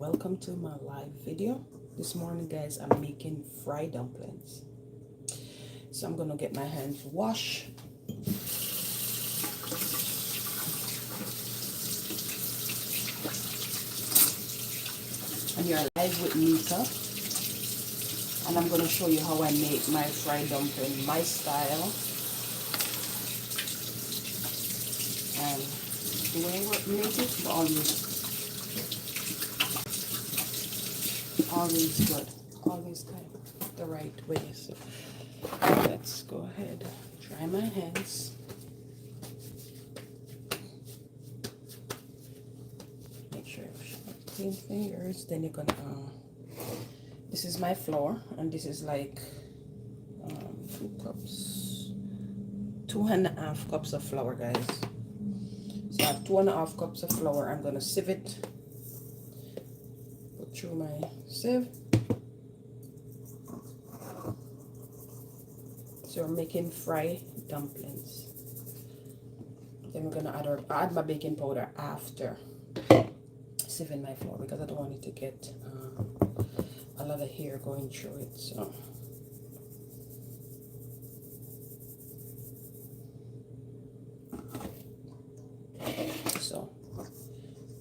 welcome to my live video. This morning, guys, I'm making fried dumplings. So I'm gonna get my hands washed. And you're live with Nika, and I'm gonna show you how I make my fried dumpling, my style. And the way I make it, but always good, always kind of the right way. So let's go ahead, try my hands. Make sure you have clean fingers. Then you're gonna this is my flour, and this is like 2.5 cups of flour, guys. So I have 2.5 cups of flour. I'm gonna sieve it, put through my sieve. So we're making fried dumplings. Then we're gonna add my baking powder after sieving my flour, because I don't want it to get a lot of hair going through it. So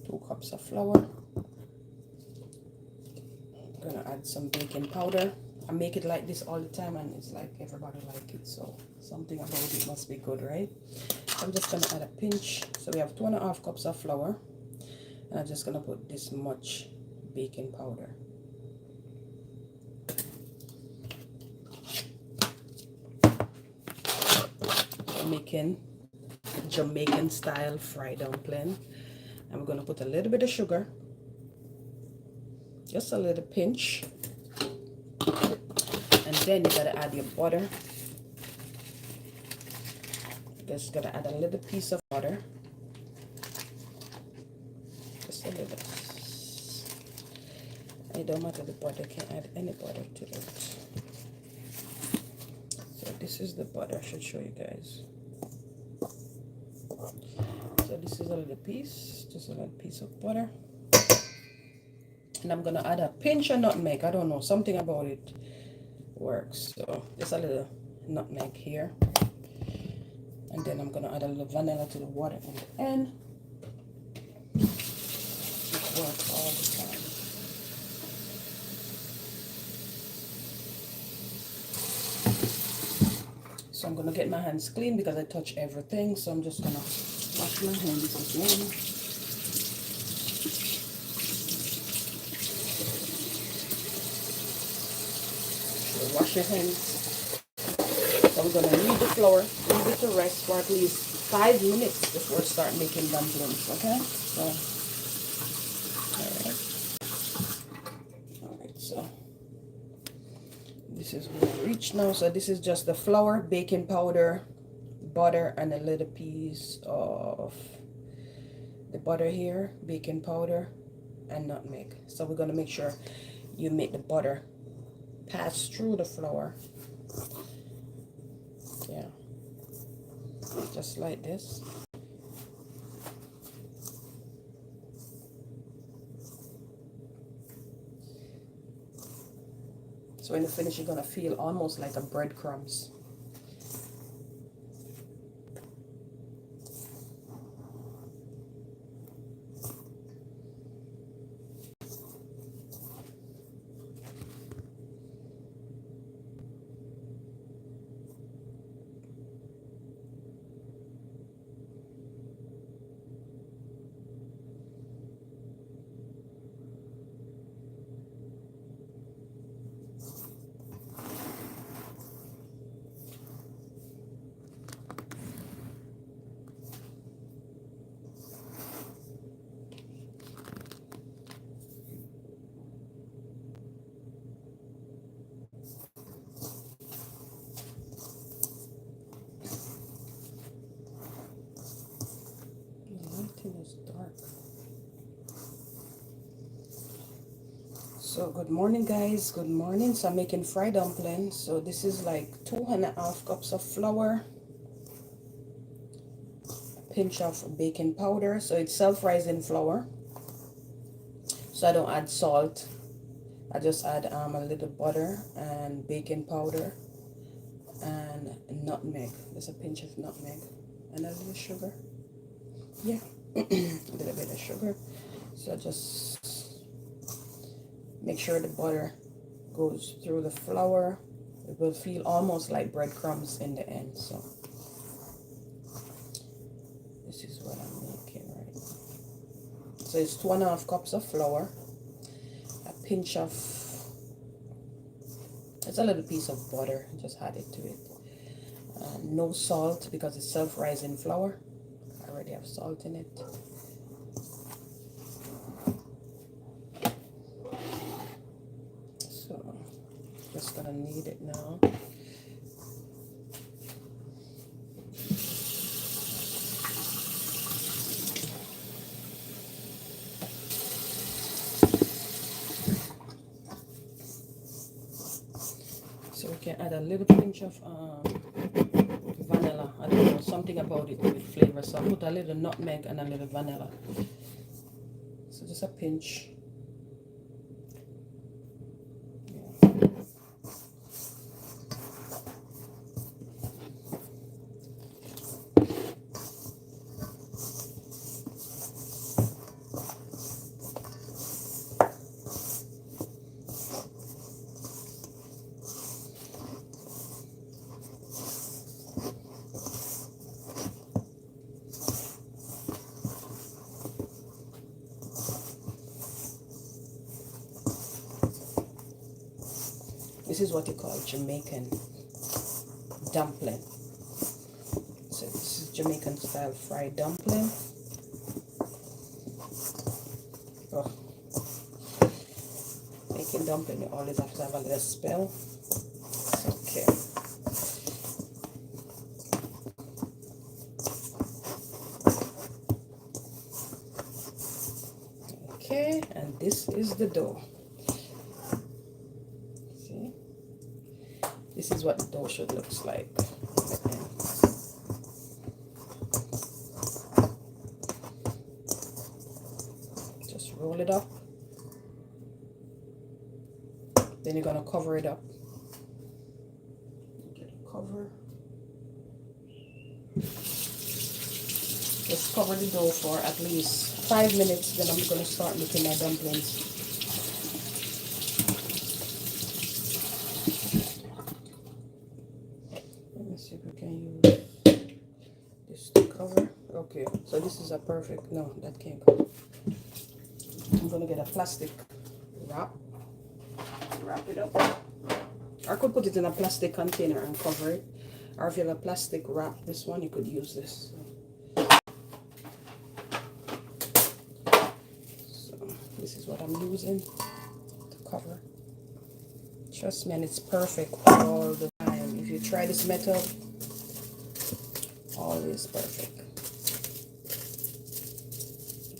2 cups of flour. I'm gonna add some baking powder. I make it like this all the time, and it's like everybody like it, so something about it must be good, right? So I'm just gonna add a pinch. So we have 2.5 cups of flour, and I'm just gonna put this much baking powder. I'm making Jamaican style fried dumpling. I'm gonna put a little bit of sugar, just a little pinch, and then you gotta add your butter. Just gotta add a little piece of butter, just a little. It don't matter the butter, you can add any butter to it. So this is the butter. I should show you guys. So this is a little piece, just a little piece of butter. And I'm gonna add a pinch of nutmeg. I don't know, something about it works. So just a little nutmeg here. And then I'm gonna add a little vanilla to the water in the end. It works all the time. So I'm gonna get my hands clean because I touch everything. So I'm just gonna wash my hands again. So wash your hands. So I'm gonna leave the flour, leave it to rest for at least 5 minutes before I start making dumplings. Okay? So alright, so this is where I reach now. So this is just the flour, baking powder, butter, and a little piece of the butter here, baking powder, and nutmeg. So we're gonna make sure you make the butter pass through the flour. Yeah, just like this. So when you finish, you're gonna feel almost like a breadcrumbs. Is dark. So good morning, guys. Good morning. So I'm making fried dumplings. So this is like 2.5 cups of flour, a pinch of baking powder. So it's self-rising flour. So I don't add salt. I just add a little butter and baking powder and nutmeg. There's a pinch of nutmeg and a little sugar. Yeah, a little bit of sugar. So just make sure the butter goes through the flour. It will feel almost like breadcrumbs in the end. So this is what I'm making right now. So it's 2.5 cups of flour, a pinch of, it's a little piece of butter, just add it to it. No salt because it's self-rising flour. I already have salt in it. So just gonna knead it now. So we can add a little pinch of vanilla. I don't know, something about it with flavor. So I put a little nutmeg and a little vanilla. So just a pinch. Yeah. This is what you call Jamaican dumpling. So this is Jamaican style fried dumpling. Oh. Making dumpling, you always have to have a little spell. Okay. Okay, and this is the dough. See? This is what the dough should look like. Just roll it up. Then you're gonna cover it up. Get a cover. Just cover the dough for at least 5 minutes. Then I'm gonna start making my dumplings. Let me see if we can use this to cover. Okay, so this is a perfect. No, that can't cover. I'm gonna get a plastic wrap. Wrap it up. I could put it in a plastic container and cover it, or if you have a plastic wrap, this one, you could use this. So this is what I'm using to cover. Trust me, and it's perfect all the time. If you try this method, always perfect.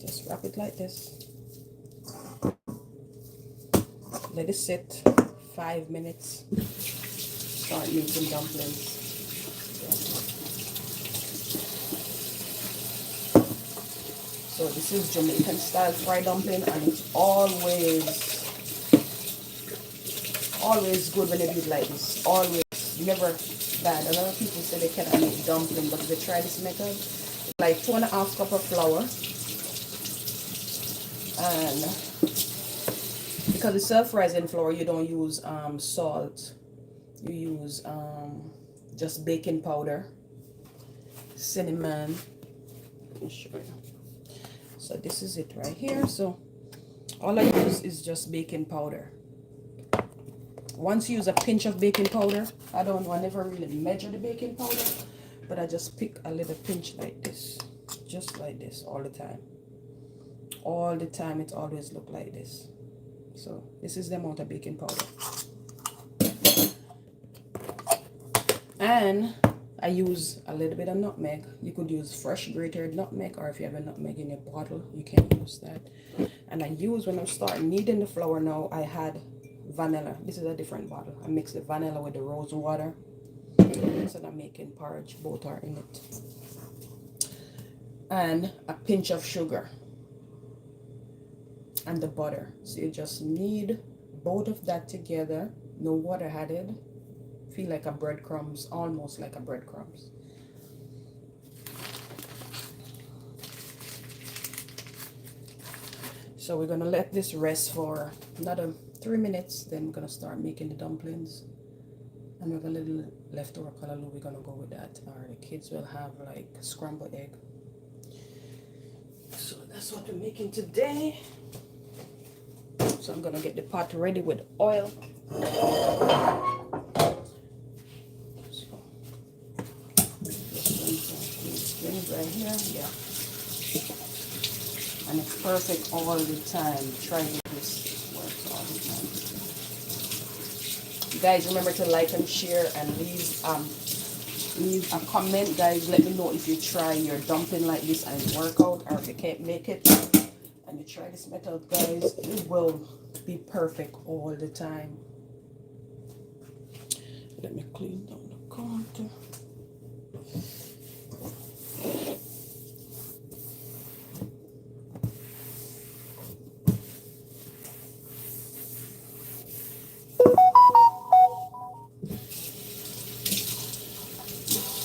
Just wrap it like this. Let it sit 5 minutes. Start making dumplings. So this is Jamaican style fried dumpling, and it's always good when you do it like this. Always, never bad. A lot of people say they cannot make dumpling, but if they try this method, like 2.5 cups of flour, and because it's self-rising flour, you don't use salt. You use just baking powder, cinnamon. Let me show you. So this is it right here. So all I use is just baking powder. Once you use a pinch of baking powder, I never really measure the baking powder, but I just pick a little pinch like this, just like this, all the time. All the time, it always look like this. So this is the amount of baking powder. And I use a little bit of nutmeg. You could use fresh grated nutmeg, or if you have a nutmeg in your bottle, you can use that. And I use, when I start kneading the flour now, I had vanilla. This is a different bottle. I mix the vanilla with the rose water. So I'm making porridge, both are in it. And a pinch of sugar. and the butter. So you just knead both of that together, no water added. Feel like a breadcrumbs, almost like a breadcrumbs. So we're gonna let this rest for another 3 minutes, then we're gonna start making the dumplings. And we have a little leftover callaloo, we're gonna go with that. Or the kids will have like scrambled egg. So that's what we're making today. So I'm gonna get the pot ready with oil. So this one's right here, yeah. And it's perfect all the time. Try this, it works all the time. You guys remember to like and share and leave a comment, guys. Let me know if you try your dumpling like this and it work out, or if you can't make it and you try this method, guys, it will be perfect all the time. Let me clean down the counter.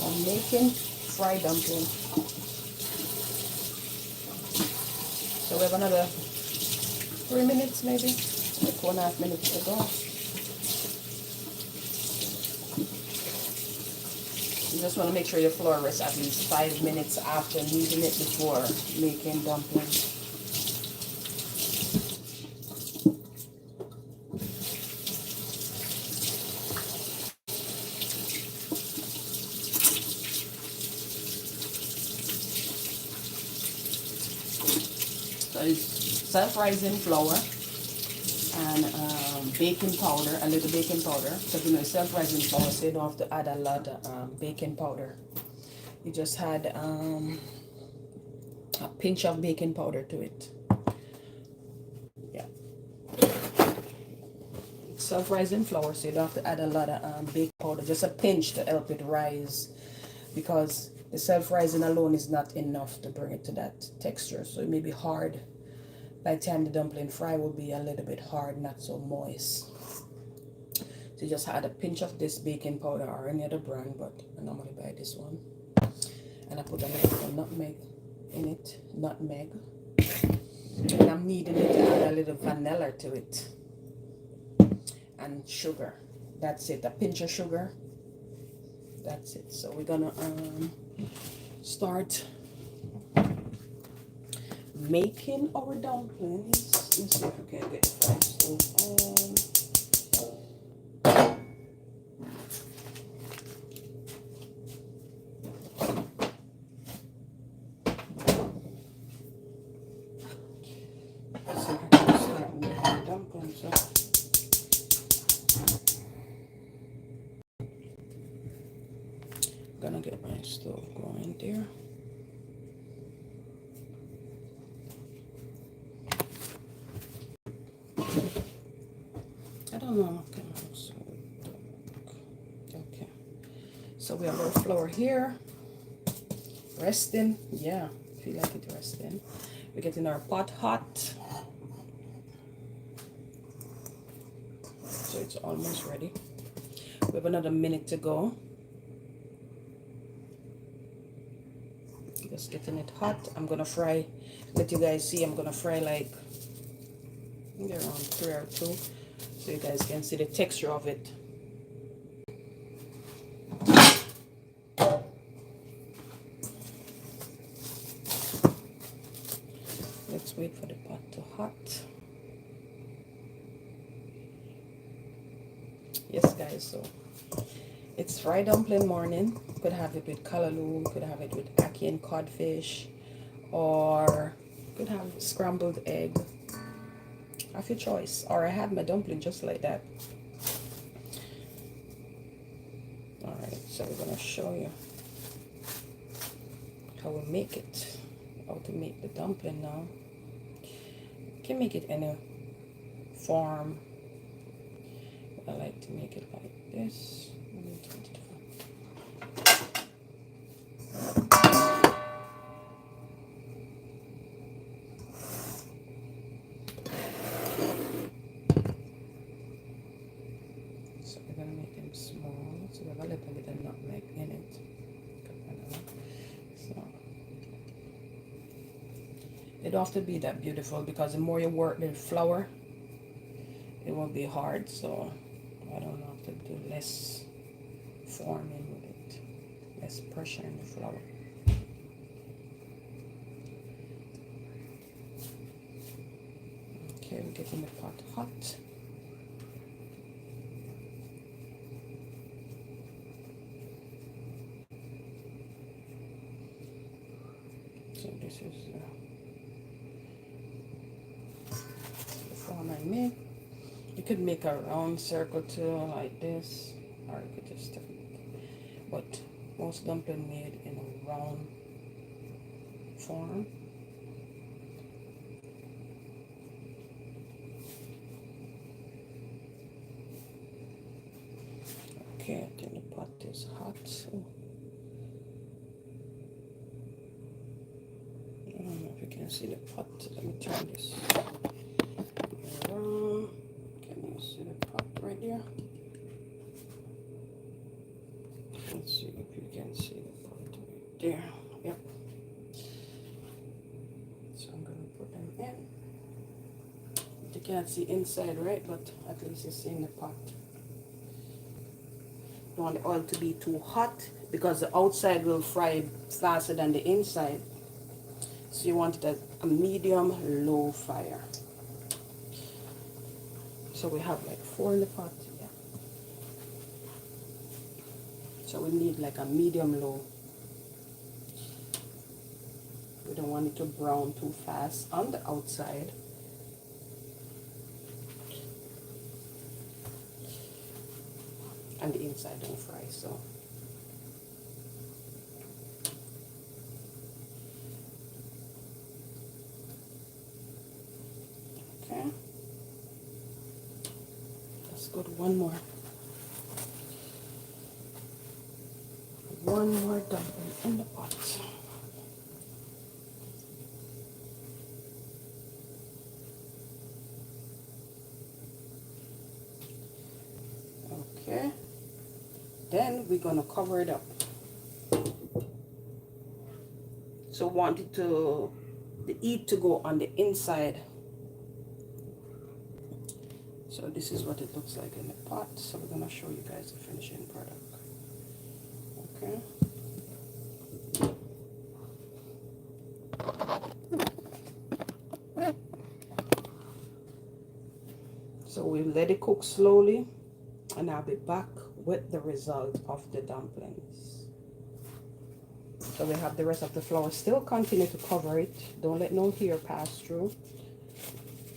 I'm making fried dumpling. So we have another 3 minutes, maybe like 2.5 minutes to go. You just want to make sure your flour rests at least 5 minutes after kneading it before making dumplings. So it's self-rising flour and baking powder, a little baking powder. Because you know, self-rising flour, so you don't have to add a lot of baking powder. You just add a pinch of baking powder to it. Yeah. Self-rising flour, so you don't have to add a lot of baking powder. Just a pinch to help it rise, because the self-rising alone is not enough to bring it to that texture. So it may be hard. By the time the dumpling fry will be a little bit hard, not so moist. So you just add a pinch of this baking powder or any other brand, but I normally buy this one. And I put a little nutmeg in it, nutmeg. And I'm needing it to add a little vanilla to it. And sugar. That's it, a pinch of sugar. That's it. So we're gonna start making our dumplings. Let's see if we can get the fire stove on. Let's see if I can start making the dumplings up. Gonna get my stove going there. I don't know. Okay. So we have our flour here. Resting. Yeah, feel like it resting. We're getting our pot hot. So it's almost ready. We have another minute to go. Just getting it hot. I'm gonna fry. Let you guys see. I'm gonna fry like maybe around 3 or 2, so you guys can see the texture of it. Let's wait for the pot to hot. Yes, guys. So it's fried dumpling morning. You could have it with callaloo. You could have it with ackee and codfish, or you could have scrambled egg. Of your choice. Or I had my dumpling just like that. Alright, so we're gonna show you how we make it. How to make the dumpling now. You can make it any form. I like to make it like this. small, so we have a little bit of nutmeg in it. So it don't have to be that beautiful, because the more you work the flour, it won't be hard. So I don't have to do less forming with it, less pressure in the flour. Okay, we're getting the pot hot. So this is the form I made. You could make a round circle too, like this, or you could just stick it. But most dumpling made in a round form. Okay, I think the pot is hot. So I don't know if you can see the pot. Let me turn this around. Can you see the pot right there? Let's see if you can see the pot right there. Yep. So I'm going to put them in. You can't see inside, right? But at least you see in the pot. Don't want the oil to be too hot, because the outside will fry faster than the inside. So you want it at a medium low fire. So we have like 4 in the pot. Yeah. So we need like a medium low. We don't want it to brown too fast on the outside. And the inside don't fry, so. Okay. Let's go to one more. One more dumpling in the pot. Okay. Then we're gonna cover it up. So want it to, the heat to go on the inside. So this is what it looks like in the pot. So we're gonna show you guys the finishing product. Okay. So we let it cook slowly, and I'll be back with the result of the dumplings. So we have the rest of the flour. Still continue to cover it. Don't let no hair pass through.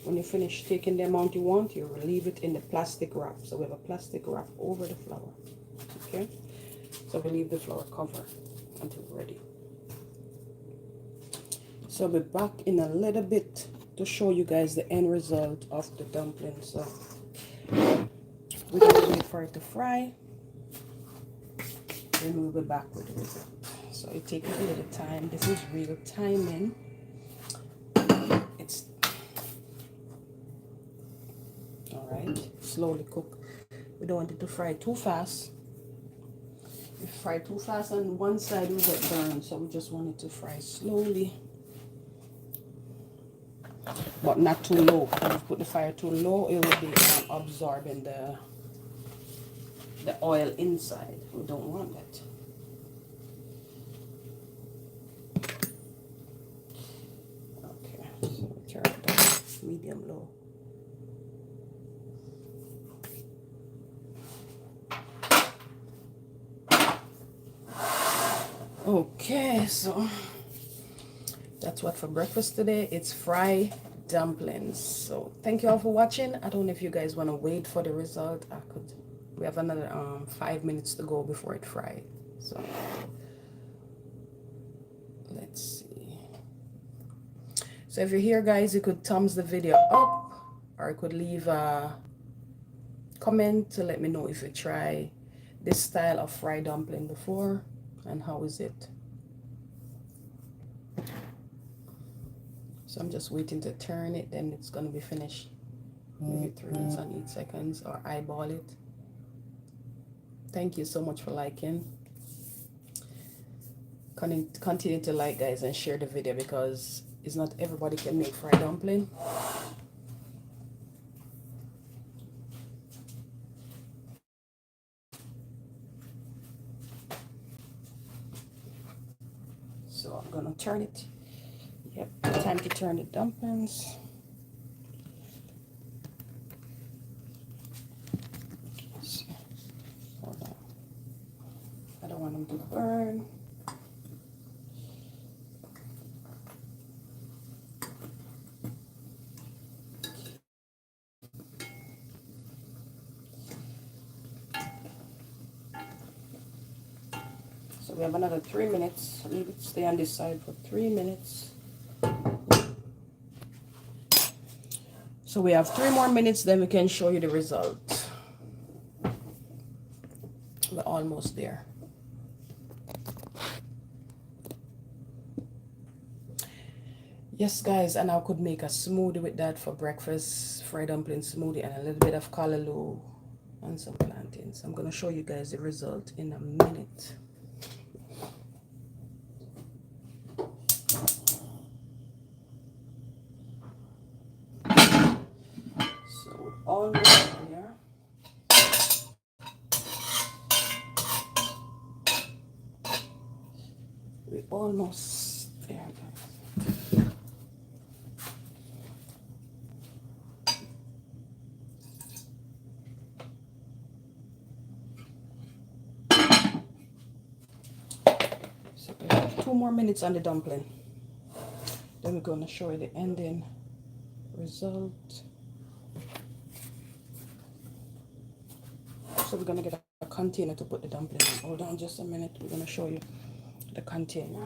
When you finish taking the amount you want, you leave it in the plastic wrap. So we have a plastic wrap over the flour. Okay? So we leave the flour covered until ready. So I'll be back in a little bit to show you guys the end result of the dumplings. So we're gonna wait for it to fry. Then we'll be back with the result. So it takes a little time. This is real timing. It's alright. Slowly cook. We don't want it to fry too fast. If you fry too fast on one side, we get burned. So we just want it to fry slowly, but not too low. If you put the fire too low, it will be absorbing the oil inside. We don't want that. Okay, so we turn it down, medium low. Okay, so that's what for breakfast today. It's fried dumplings. So thank you all for watching. I don't know if you guys want to wait for the result. We have another 5 minutes to go before it fried. So let's see. So if you're here, guys, you could thumbs the video up, or you could leave a comment to let me know if you try this style of fried dumpling before, and how is it. So I'm just waiting to turn it, then it's going to be finished. Maybe 3 minutes and 8 seconds, or eyeball it. Thank you so much for liking. Continue to like, guys, and share the video, because it's not everybody can make fried dumpling. So I'm gonna turn it. Yep, time to turn the dumplings. So, hold on. I don't want them to burn. So we have another 3 minutes. Leave it stay on this side for 3 minutes. So we have 3 more minutes, then we can show you the result. We're almost there. Yes, guys, and I could make a smoothie with that for breakfast, fried dumpling smoothie, and a little bit of callaloo and some plantains. I'm going to show you guys the result in a minute. So we're almost there. We're almost there, guys. So we have 2 more minutes on the dumpling. Then we're going to show you the ending result. So we're going to get a container to put the dumpling in. Hold on just a minute. We're going to show you the container.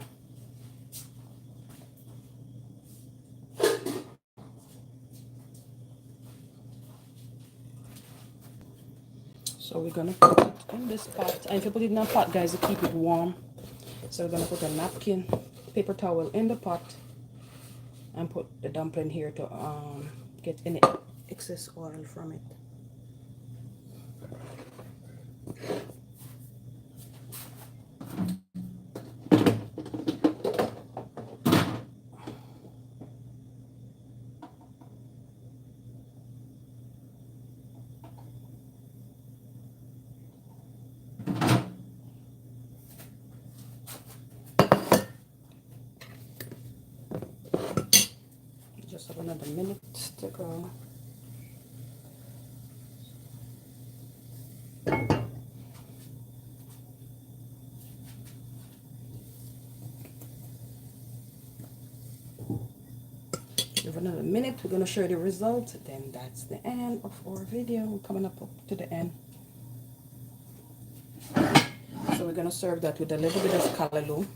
So we're going to put it in this pot. And if you put it in a pot, guys, to keep it warm. So we're going to put a napkin, paper towel in the pot, and put the dumpling here to get any excess oil from it. Just have another minute to go. Give another minute. We're going to show you the result. Then that's the end of our video. We're coming up to the end. So we're going to serve that with a little bit of callaloo.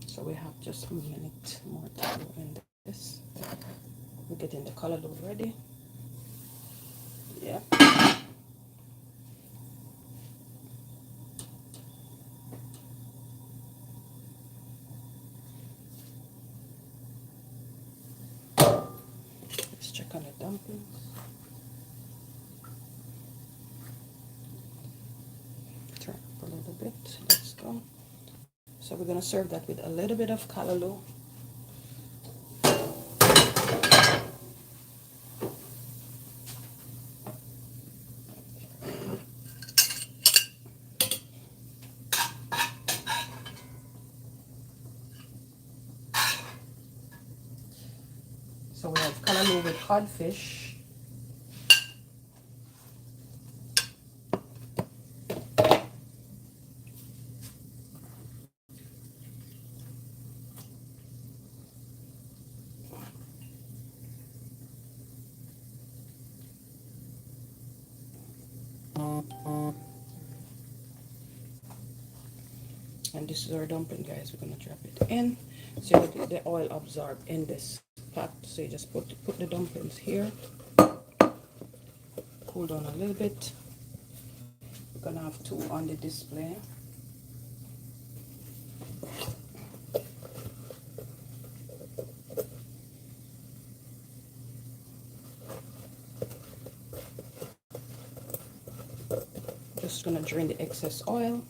So we have just a minute more to go in this. We're getting the callaloo ready. Yeah. Let's check on the dumplings. Turn up a little bit. Let's go. So we're going to serve that with a little bit of callaloo. So we have callaloo with codfish. And this is our dumpling, guys. We're going to drop it in so that the oil absorb in this pot. So you just put the dumplings here. Cool down a little bit. We're going to have 2 on the display. just gonna drain the excess oil.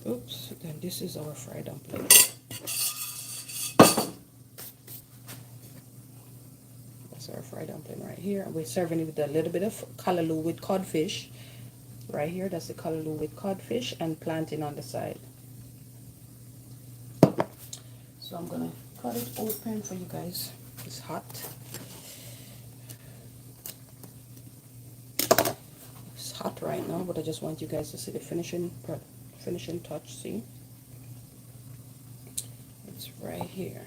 Oops, then this is our fried dumpling. That's our fried dumpling right here. We're serving it with a little bit of callaloo with codfish. Right here, that's the callaloo with codfish and plantain on the side. So I'm gonna cut it open for you guys. It's hot. It's hot right now, but I just want you guys to see the finishing touch. See, it's right here.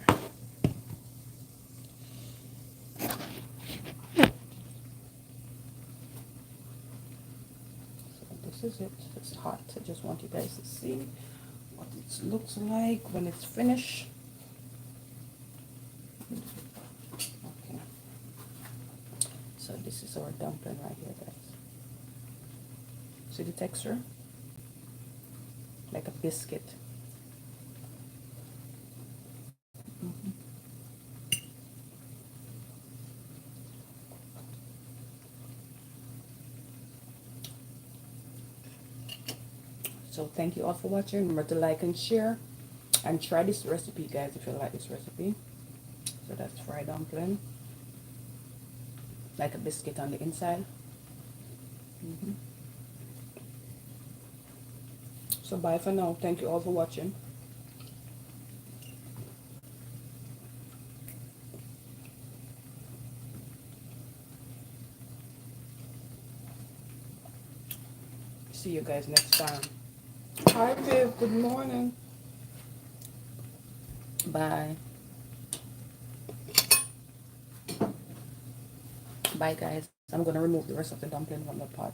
So this is it. It's hot. I just want you guys to see what it looks like when it's finished. Okay. So this is our dumpling right here, guys. See the texture? Like a biscuit. So thank you all for watching. Remember to like and share. And try this recipe, guys, if you like this recipe. So that's fried dumpling. Like a biscuit on the inside. So bye for now. Thank you all for watching. See you guys next time. Hi, Viv. Good morning. Bye. Bye, guys. I'm going to remove the rest of the dumpling from the pot.